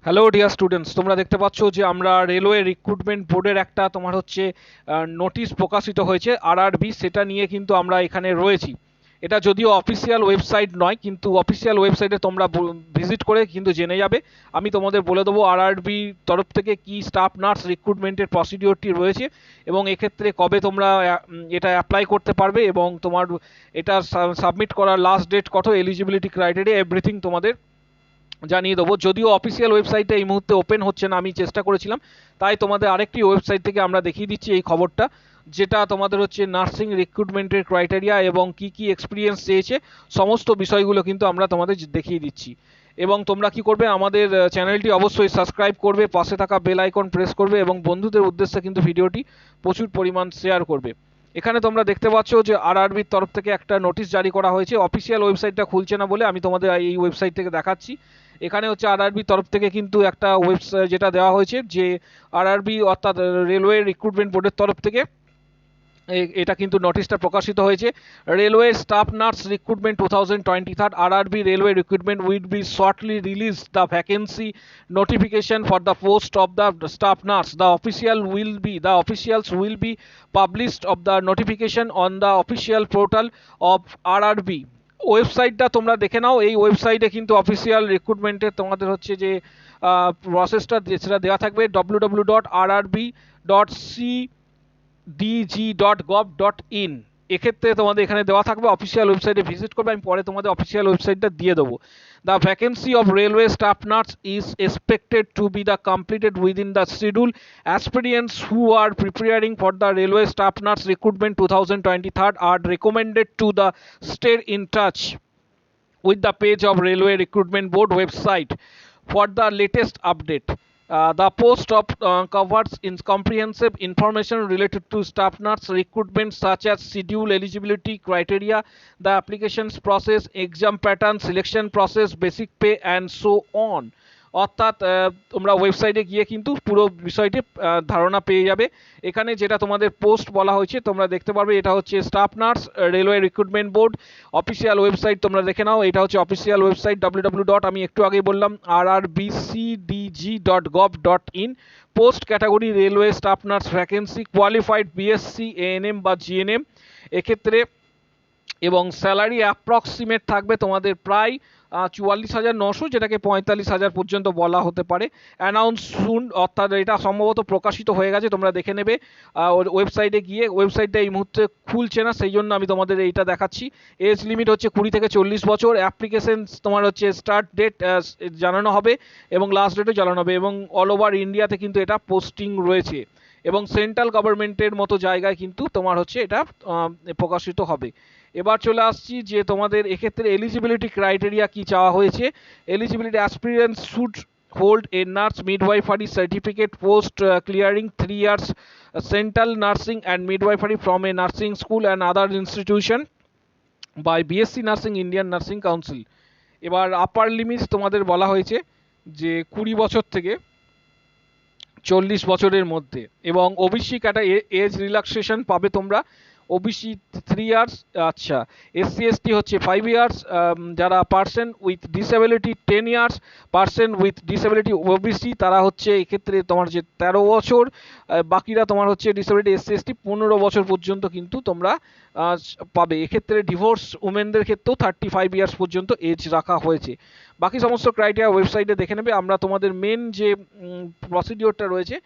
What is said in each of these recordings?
Hello dear students, তোমরা দেখতে পাচ্ছ যে আমরা রেলওয়ে রিক্রুটমেন্ট বোর্ডের একটা তোমার হচ্ছে নোটিশ প্রকাশিত হয়েছে আরআরবি, সেটা নিয়ে কিন্তু আমরা এখানে রয়েছি। এটা যদিও অফিসিয়াল ওয়েবসাইট নয়, কিন্তু অফিসিয়াল ওয়েবসাইটে তোমরা ভিজিট করে কিন্তু জেনে যাবে। আমি তোমাদের বলে দেবো আরআরবি তরফ থেকে কি স্টাফ নার্স রিক্রুটমেন্টের প্রসিডিওরটি রয়েছে এবং এক্ষেত্রে কবে তোমরা এটা অ্যাপ্লাই করতে পারবে এবং তোমার এটা সাবমিট করার লাস্ট ডেট কত, এলিজিবিলিটি ক্রাইটেরিয়া, এভরিথিং তোমাদের জানিয়ে দেবো। যদিও অফিসিয়াল ওয়েবসাইটে এই মুহূর্তে ওপেন হচ্ছে না, আমি চেষ্টা করেছিলাম, তাই তোমাদের আরেকটি ওয়েবসাইট থেকে আমরা দেখিয়ে দিচ্ছি এই খবরটা, যেটা তোমাদের হচ্ছে নার্সিং রিক্রুটমেন্টের ক্রাইটেরিয়া এবং কি কি এক্সপিরিয়েন্স চেয়েছে সমস্ত বিষয়গুলো কিন্তু আমরা তোমাদের দেখিয়ে দিচ্ছি। এবং তোমরা কি করবে, আমাদের চ্যানেলটি অবশ্যই সাবস্ক্রাইব করবে, পাশে থাকা বেল আইকন প্রেস করবে এবং বন্ধুদের উদ্দেশ্যে কিন্তু ভিডিওটি প্রচুর পরিমাণ শেয়ার করবে। এখানে তোমরা দেখতে পাচ্ছ যে আরআরবির তরফ থেকে একটা নোটিশ জারি করা হয়েছে। অফিসিয়াল ওয়েবসাইটটা খুলছে না বলে আমি তোমাদের এই ওয়েবসাইট থেকে দেখাচ্ছি। এখানে হচ্ছে আরআরবির তরফ থেকে কিন্তু একটা ওয়েবসাইট যেটা দেওয়া হয়েছে, যে আরআরবি অর্থাৎ রেলওয়ে রিক্রুটমেন্ট বোর্ডের তরফ থেকে এটা কিন্তু নোটিশটা প্রকাশিত হয়েছে। Railway staff nurse recruitment 2023 RRB railway recruitment will be shortly release the vacancy notification for the post of the staff nurse. The officials will be published of the notification on the official portal of RRB. ওয়েবসাইটটা তোমরা দেখে নাও। এই ওয়েবসাইটে কিন্তু official রিক্রুটমেন্টের তোমাদের হচ্ছে যে প্রসেসটা সেটা দেওয়া থাকবে, www.rrb.cdg.gov.in। এক্ষেত্রে তোমাদের এখানে দেওয়া থাকবে, অফিসিয়াল ওয়েবসাইটে ভিজিট করবে, আমি পরে তোমাদের অফিসিয়াল ওয়েবসাইটটা দিয়ে দেবো। The vacancy of railway staff nurse is expected to B the completed within the schedule. Aspirants who are preparing for the railway staff nurse recruitment 2023 are recommended to the stay in touch with the page of Railway Recruitment Board website for the latest update. The post covers comprehensive information related to staff nurse recruitment, such as schedule, eligibility criteria, the applications process, exam pattern, selection process, basic pay, and so on. অর্থাৎ তোমরা ওয়েবসাইটে গিয়ে কিন্তু পুরো বিষয়টি ধারণা পেয়ে যাবে। এখানে যেটা তোমাদের পোস্ট বলা হয়েছে তোমরা দেখতে পারবে, এটা হচ্ছে staff nurse railway recruitment board official website, তোমরা দেখে নাও। এটা হচ্ছে অফিসিয়াল ওয়েবসাইট www. আমি একটু আগেই বললাম rrbcdg.gov.in। Post category railway staff nurse vacancy, qualified BSc, ANM বা জিএনএম এক্ষেত্রে, এবং স্যালারি অ্যাপ্রক্সিমেট থাকবে তোমাদের প্রায় 44,900, যেটাকে 45,000 পর্যন্ত বলা হতে পারে। অ্যানাউন্স সুন, অর্থাৎ এটা সম্ভবত প্রকাশিত হয়ে গেছে, তোমরা দেখে নেবে ওয়েবসাইটে গিয়ে। ওয়েবসাইটটা এই মুহূর্তে খুলছে না, সেই জন্য আমি তোমাদের এইটা দেখাচ্ছি। এজ লিমিট হচ্ছে 20 থেকে 40 বছর। অ্যাপ্লিকেশন তোমার হচ্ছে স্টার্ট ডেট জানানো হবে এবং লাস্ট ডেটও জানানো হবে, এবং অল ওভার ইন্ডিয়াতে কিন্তু এটা পোস্টিং রয়েছে, এবং সেন্ট্রাল গভর্নমেন্টের মতো জায়গায় কিন্তু তোমার হচ্ছে এটা প্রকাশিত হবে। এবার চলে আসছি যে তোমাদের এক্ষেত্রে এলিজিবিলিটি ক্রাইটেরিয়া কি চাওয়া হয়েছে। Eligibility aspirants should hold a nurse midwifery certificate post clearing 3 years central nursing and midwifery from a nursing school and other institution by BSc Nursing Indian Nursing Council। এবার আপার লিমিটস তোমাদের বলা হয়েছে যে 20 বছর থেকে 40 বছরের মধ্যে, এবং ওবিসি ক্যাটা এজ রিল্যাক্সেশন পাবে তোমরা। ওবিসি 3 ইয়ার্স, আচ্ছা এসসি এসটি হচ্ছে 5 ইয়ার্স, যারা person with disability 10 years, person with disability OBC তারা হচ্ছে এক্ষেত্রে তোমার যে 13 বছর, বাকিরা তোমার হচ্ছে ডিসেবিলিটি এসসি এসটি 15 বছর পর্যন্ত কিন্তু তোমরা পাবে। এক্ষেত্রে ডিভোর্স উমেনদের ক্ষেত্রেও 35 ইয়ার্স পর্যন্ত এজ রাখা হয়েছে। বাকি সমস্ত ক্রাইটেরিয়া ওয়েবসাইটে দেখে নেবে। আমরা তোমাদের মেন যে প্রসিডিওরটা রয়েছে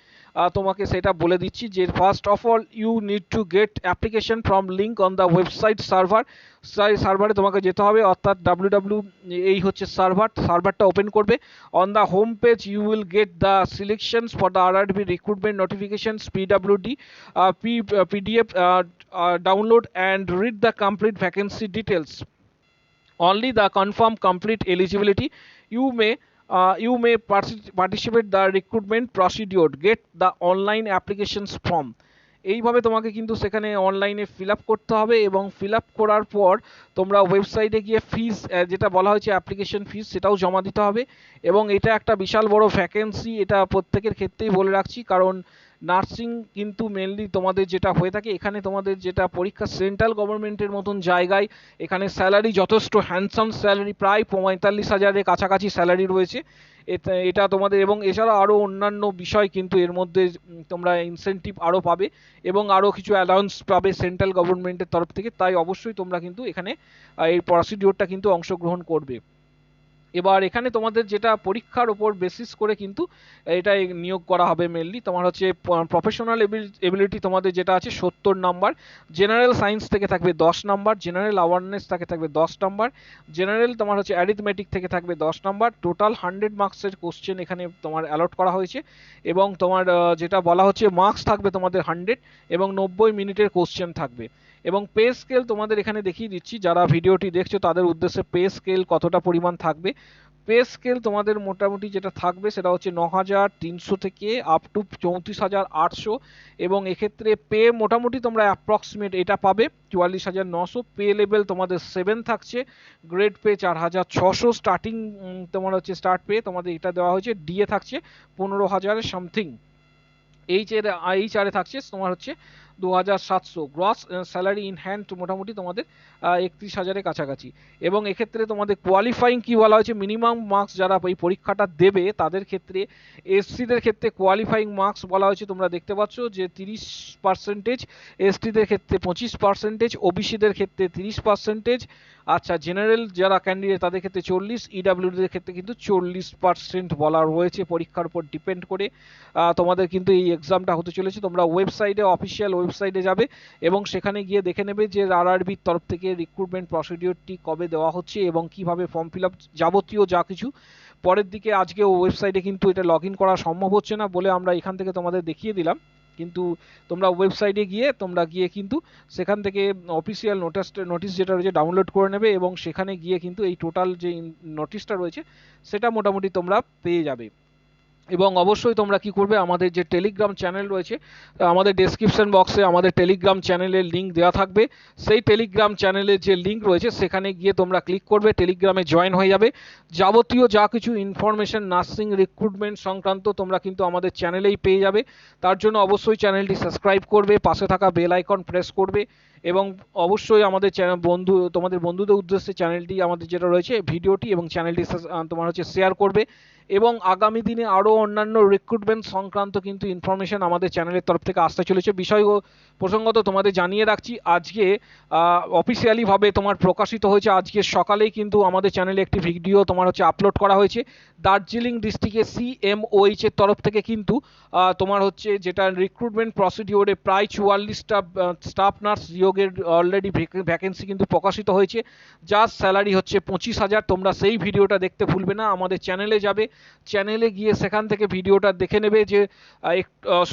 তোমাকে সেটা বলে দিচ্ছি, যে first of all you need to get application from link on the website server. সার্ভারে তোমাকে যেতে হবে, অর্থাৎ এই হচ্ছে সার্ভারটা ওপেন করবে। On the home page you will get the selections for the RRB recruitment notifications পিডব্লিউডি PDF download and read the complete vacancy details. Only the confirm complete eligibility you may participate the recruitment procedure. Get the online applications form. এইভাবে তোমাকে কিন্তু সেখানে অনলাইনে fill up করতে হবে, এবং fill up করার পর তোমরা ওয়েবসাইটে গিয়ে ফিস যেটা বলা হয়েছে অ্যাপ্লিকেশন ফিস সেটাও জমা দিতে হবে। এবং এটা একটা বিশাল বড় ভ্যাকেন্সি, এটা প্রত্যেকের ক্ষেত্রেই বলে রাখছি, কারণ নার্সিং কিন্তু মেনলি তোমাদের যেটা হয়ে থাকে, এখানে তোমাদের যেটা পরীক্ষা সেন্ট্রাল গভর্নমেন্টের মতন জায়গায়, এখানে স্যালারি যথেষ্ট হ্যান্ডসাম স্যালারি, প্রায় 45,000-এর কাছাকাছি স্যালারি রয়েছে। এটা তোমাদের, এবং এছাড়া আরও অন্যান্য বিষয় কিন্তু এর মধ্যে তোমরা ইনসেনটিভ আরও পাবে এবং আরও কিছু অ্যালাউন্স পাবে সেন্ট্রাল গভর্নমেন্টের তরফ থেকে। তাই অবশ্যই তোমরা কিন্তু এখানে এই প্রসিডিওরটা কিন্তু অংশগ্রহণ করবে। এবার এখানে তোমাদের যেটা পরীক্ষার ওপর বেসিস করে কিন্তু এটা নিয়োগ করা হবে মেনলি। তোমার হচ্ছে প্রফেশনাল এবিলিটি তোমাদের যেটা আছে 70 নাম্বার, জেনারেল সায়েন্স থেকে থাকবে 10 নাম্বার, জেনারেল অ্যাওয়ারনেস থেকে থাকবে 10 নাম্বার, জেনারেল তোমার হচ্ছে অ্যারিথমেটিক থেকে থাকবে 10 নাম্বার। টোটাল 100 মার্কসের কোশ্চেন এখানে তোমার অ্যালট করা হয়েছে এবং তোমার যেটা বলা হচ্ছে মার্কস থাকবে তোমাদের 100 এবং 90 মিনিটের কোশ্চেন থাকবে। এবং পে স্কেল তোমাদের এখানে দেখিয়ে দিচ্ছি, যারা ভিডিওটি দেখছো তাদের উদ্দেশ্যে পে স্কেল কতটা পরিমাণ থাকবে। পে স্কেল তোমাদের মোটামুটি যেটা থাকবে সেটা হচ্ছে 9,300 থেকে আপ টু 34,800 এবং এক্ষেত্রে পে মোটামুটি তোমরা অ্যাপ্রক্সিমেট এটা পাবে 44,900। পে লেভেল তোমাদের 7 থাকছে, গ্রেড পে 4,600, স্টার্টিং তোমার হচ্ছে স্টার্ট পে তোমাদের এটা দেওয়া হয়েছে। ডিএ থাকছে 15,000 সামথিং, এইচআরে থাকছে তোমার হচ্ছে 2,700। গ্রস স্যালারি ইন হ্যান্ড মোটামুটি তোমাদের 31,000-এর কাছাকাছি। এবং এক্ষেত্রে তোমাদের কোয়ালিফাইং কি বলা হয়েছে, মিনিমাম মার্কস যারা এই পরীক্ষাটা দেবে তাদের ক্ষেত্রে, এসসিদের ক্ষেত্রে কোয়ালিফাইং মার্কস বলা হয়েছে তোমরা দেখতে পাচ্ছ যে 30%, এসটিদের ক্ষেত্রে 25%, ওবিসিদের ক্ষেত্রে 30%, আচ্ছা জেনারেল যারা ক্যান্ডিডেট তাদের ক্ষেত্রে 40, ইডাব্লিউডিদের ক্ষেত্রে কিন্তু 40% বলা রয়েছে। পরীক্ষার উপর ডিপেন্ড করে তোমাদের কিন্তু এই এক্সামটা হতে চলেছে। তোমরা ওয়েবসাইটে, অফিসিয়াল ওয়েবসাইটে যাবে এবং সেখানে গিয়ে দেখে নেবে যে RRBর তরফ থেকে রিক্রুটমেন্ট প্রসিডিওরটি কবে দেওয়া হচ্ছে এবং কিভাবে ফর্ম ফিল আপ যাবতীয় যা কিছু। পরের দিকে আজকে ওয়েবসাইটে কিন্তু এটা লগ ইন করা সম্ভব হচ্ছে না বলে আমরা এখান থেকে তোমাদের দেখিয়ে দিলাম, কিন্তু তোমরা ওয়েবসাইটে গিয়ে কিন্তু সেখান থেকে অফিসিয়াল নোটিশ যেটা রয়েছে ডাউনলোড করে নেবে এবং সেখানে গিয়ে কিন্তু এই টোটাল যে নোটিশটা রয়েছে সেটা মোটামুটি তোমরা পেয়ে যাবে। এবং অবশ্যই তোমরা কি করবে, আমাদের যে টেলিগ্রাম চ্যানেল রয়েছে, আমাদের ডেসক্রিপশন বক্সে আমাদের টেলিগ্রাম চ্যানেলের লিঙ্ক দেওয়া থাকবে। সেই টেলিগ্রাম চ্যানেলের যে লিঙ্ক রয়েছে সেখানে গিয়ে তোমরা ক্লিক করবে, টেলিগ্রামে জয়েন হয়ে যাবে। যাবতীয় যা কিছু ইনফরমেশন নার্সিং রিক্রুটমেন্ট সংক্রান্ত তোমরা কিন্তু আমাদের চ্যানেলেই পেয়ে যাবে। তার জন্য অবশ্যই চ্যানেলটি সাবস্ক্রাইব করবে, পাশে থাকা বেল আইকন প্রেস করবে এবং অবশ্যই আমাদের তোমাদের বন্ধুদের উদ্দেশ্যে চ্যানেলটি আমাদের যেটা রয়েছে ভিডিওটি এবং চ্যানেলটি তোমার হচ্ছে শেয়ার করবে। এবং আগামী দিনে আরও অন্যান্য রিক্রুটমেন্ট সংক্রান্ত কিন্তু ইনফরমেশন আমাদের চ্যানেলের তরফ থেকে আসতে চলেছে। বিষয় প্রসঙ্গত তোমাদের জানিয়ে রাখছি, আজকে অফিসিয়ালিভাবে তোমার প্রকাশিত হয়েছে, আজকে সকালেই কিন্তু আমাদের চ্যানেলে একটি ভিডিও তোমার হচ্ছে আপলোড করা হয়েছে। দার্জিলিং ডিস্ট্রিক্টে CMOH এর তরফ থেকে কিন্তু তোমার হচ্ছে যেটা রিক্রুটমেন্ট প্রসিডিওরে প্রায় 44টা স্টাফ নার্স নিয়োগের অলরেডি ভ্যাকেন্সি কিন্তু প্রকাশিত হয়েছে, যার স্যালারি হচ্ছে 25,000। তোমরা সেই ভিডিওটা দেখতে ভুলবে না, আমাদের চ্যানেলে যাবে, চ্যানেলে গিয়ে সেখান থেকে ভিডিওটা দেখে নেবে যে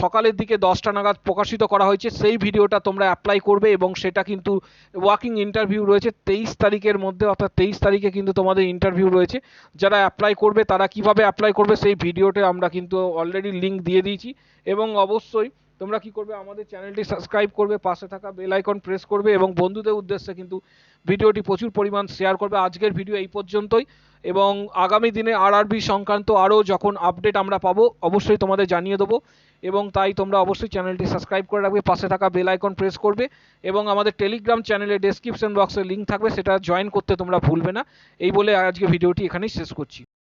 সকালের দিকে 10টা নাগাদ প্রকাশিত করা হয়েছে। সেই ভিডিওটা তোমরা অ্যাপ্লাই করবে এবং সেটা কিন্তু ওয়াকিং ইন্টারভিউ রয়েছে 23 তারিখের মধ্যে, অর্থাৎ 23 তারিখে কিন্তু তোমাদের ইন্টারভিউ রয়েছে। যারা অ্যাপ্লাই করবে তারা কিভাবে অ্যাপ্লাই করবে সেই ভিডিওতে আমরা কিন্তু অলরেডি লিঙ্ক দিয়ে দিয়েছি। এবং অবশ্যই তোমরা কি করবে, আমাদের চ্যানেলটি সাবস্ক্রাইব করবে, পাশে থাকা বেল আইকন প্রেস করবে এবং বন্ধুদের উদ্দেশ্যে কিন্তু ভিডিওটি প্রচুর পরিমাণ শেয়ার করবে। আজকের ভিডিও এই পর্যন্তই এবং আগামী দিনে RRB সংক্রান্ত আরও যখন আপডেট আমরা পাবো অবশ্যই তোমাদের জানিয়ে দেবো। এবং তাই তোমরা অবশ্যই চ্যানেলটি সাবস্ক্রাইব করে রাখবে, পাশে থাকা বেল আইকন প্রেস করবে এবং আমাদের টেলিগ্রাম চ্যানেলে ডেসক্রিপশন বক্সে লিঙ্ক থাকবে, সেটা জয়েন করতে তোমরা ভুলবে না। এই বলে আজকে ভিডিওটি এখানেই শেষ করছি।